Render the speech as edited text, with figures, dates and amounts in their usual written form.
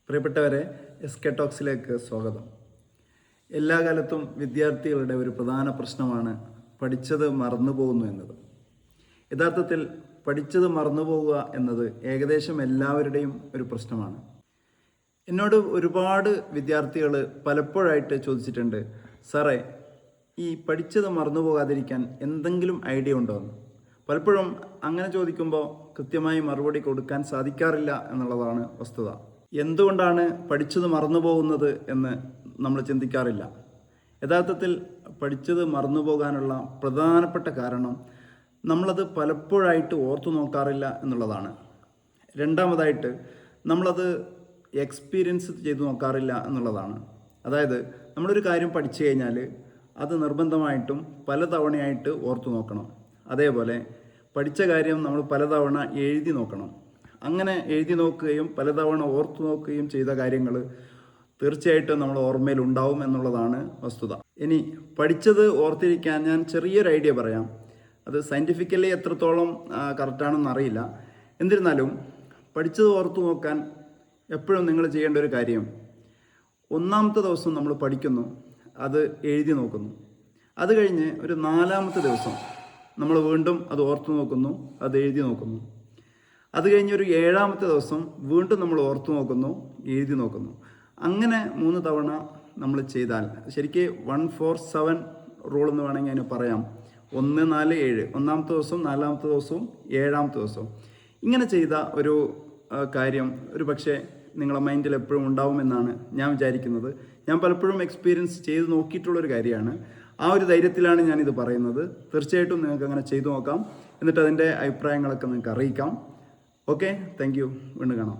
പ്രിയപ്പെട്ടവരെ, SK ടോക്സിലേക്ക് സ്വാഗതം. എല്ലാ കാലത്തും വിദ്യാർത്ഥികളുടെ ഒരു പ്രധാന പ്രശ്നമാണ് പഠിച്ചത് മറന്നുപോകുന്നു എന്നത്. യഥാർത്ഥത്തിൽ പഠിച്ചത് മറന്നുപോകുക എന്നത് ഏകദേശം എല്ലാവരുടെയും ഒരു പ്രശ്നമാണ്. എന്നോട് ഒരുപാട് വിദ്യാർത്ഥികൾ പലപ്പോഴായിട്ട് ചോദിച്ചിട്ടുണ്ട്, സാറേ, ഈ പഠിച്ചത് മറന്നു പോകാതിരിക്കാൻ എന്തെങ്കിലും ഐഡിയ ഉണ്ടോ എന്ന്. പലപ്പോഴും അങ്ങനെ ചോദിക്കുമ്പോൾ കൃത്യമായി മറുപടി കൊടുക്കാൻ സാധിക്കാറില്ല എന്നുള്ളതാണ് വസ്തുത. എന്തുകൊണ്ടാണ് പഠിച്ചത് മറന്നു പോകുന്നത് എന്ന് നമ്മൾ ചിന്തിക്കാറില്ല. യഥാർത്ഥത്തിൽ പഠിച്ചത് മറന്നു പോകാനുള്ള പ്രധാനപ്പെട്ട കാരണം നമ്മളത് പലപ്പോഴായിട്ട് ഓർത്തു നോക്കാറില്ല എന്നുള്ളതാണ്. രണ്ടാമതായിട്ട് നമ്മളത് എക്സ്പീരിയൻസ് ചെയ്തു നോക്കാറില്ല എന്നുള്ളതാണ്. അതായത് നമ്മളൊരു കാര്യം പഠിച്ചു കഴിഞ്ഞാൽ അത് നിർബന്ധമായിട്ടും പലതവണയായിട്ട് ഓർത്തു നോക്കണം. അതേപോലെ പഠിച്ച കാര്യം നമ്മൾ പലതവണ എഴുതി നോക്കണം. അങ്ങനെ എഴുതി നോക്കുകയും പലതവണ ഓർത്തു നോക്കുകയും ചെയ്ത കാര്യങ്ങൾ തീർച്ചയായിട്ടും നമ്മൾ ഓർമ്മയിൽ ഉണ്ടാവും എന്നുള്ളതാണ് വസ്തുത. ഇനി പഠിച്ചത് ഓർത്തിരിക്കാൻ ഞാൻ ചെറിയൊരു ഐഡിയ പറയാം. അത് സയൻറ്റിഫിക്കലി എത്രത്തോളം കറക്റ്റാണെന്ന് അറിയില്ല. എന്നിരുന്നാലും പഠിച്ചത് ഓർത്തു നോക്കാൻ എപ്പോഴും നിങ്ങൾ ചെയ്യേണ്ട ഒരു കാര്യം, ഒന്നാമത്തെ ദിവസം നമ്മൾ പഠിക്കുന്നു, അത് എഴുതി നോക്കുന്നു. അത് കഴിഞ്ഞ് ഒരു 4-ാമത്തെ ദിവസം നമ്മൾ വീണ്ടും അത് ഓർത്തു നോക്കുന്നു, അത് എഴുതി നോക്കുന്നു. അത് കഴിഞ്ഞ് ഒരു 7-ാമത്തെ ദിവസം വീണ്ടും നമ്മൾ ഓർത്തു നോക്കുന്നു, എഴുതി നോക്കുന്നു. അങ്ങനെ 3 തവണ നമ്മൾ ചെയ്താൽ ശരിക്ക് 1-4-7 റൂൾ എന്ന് വേണമെങ്കിൽ അതിന് പറയാം. 1, 4, 7, 1-ാമത്തെ ദിവസം, 4-ാമത്തെ ദിവസവും 7-ാമത്തെ ദിവസവും ഇങ്ങനെ ചെയ്ത ഒരു കാര്യം ഒരു പക്ഷേ നിങ്ങളുടെ മൈൻഡിൽ എപ്പോഴും ഉണ്ടാവുമെന്നാണ് ഞാൻ വിചാരിക്കുന്നത്. ഞാൻ പലപ്പോഴും എക്സ്പീരിയൻസ് ചെയ്ത് നോക്കിയിട്ടുള്ളൊരു കാര്യമാണ്. ആ ഒരു ധൈര്യത്തിലാണ് ഞാനിത് പറയുന്നത്. തീർച്ചയായിട്ടും നിങ്ങൾക്ക് അങ്ങനെ ചെയ്തു നോക്കാം. എന്നിട്ട് അതിൻ്റെ അഭിപ്രായങ്ങളൊക്കെ നിങ്ങൾക്ക് അറിയിക്കാം. Okay, thank you. വീണ്ടും കാണാം.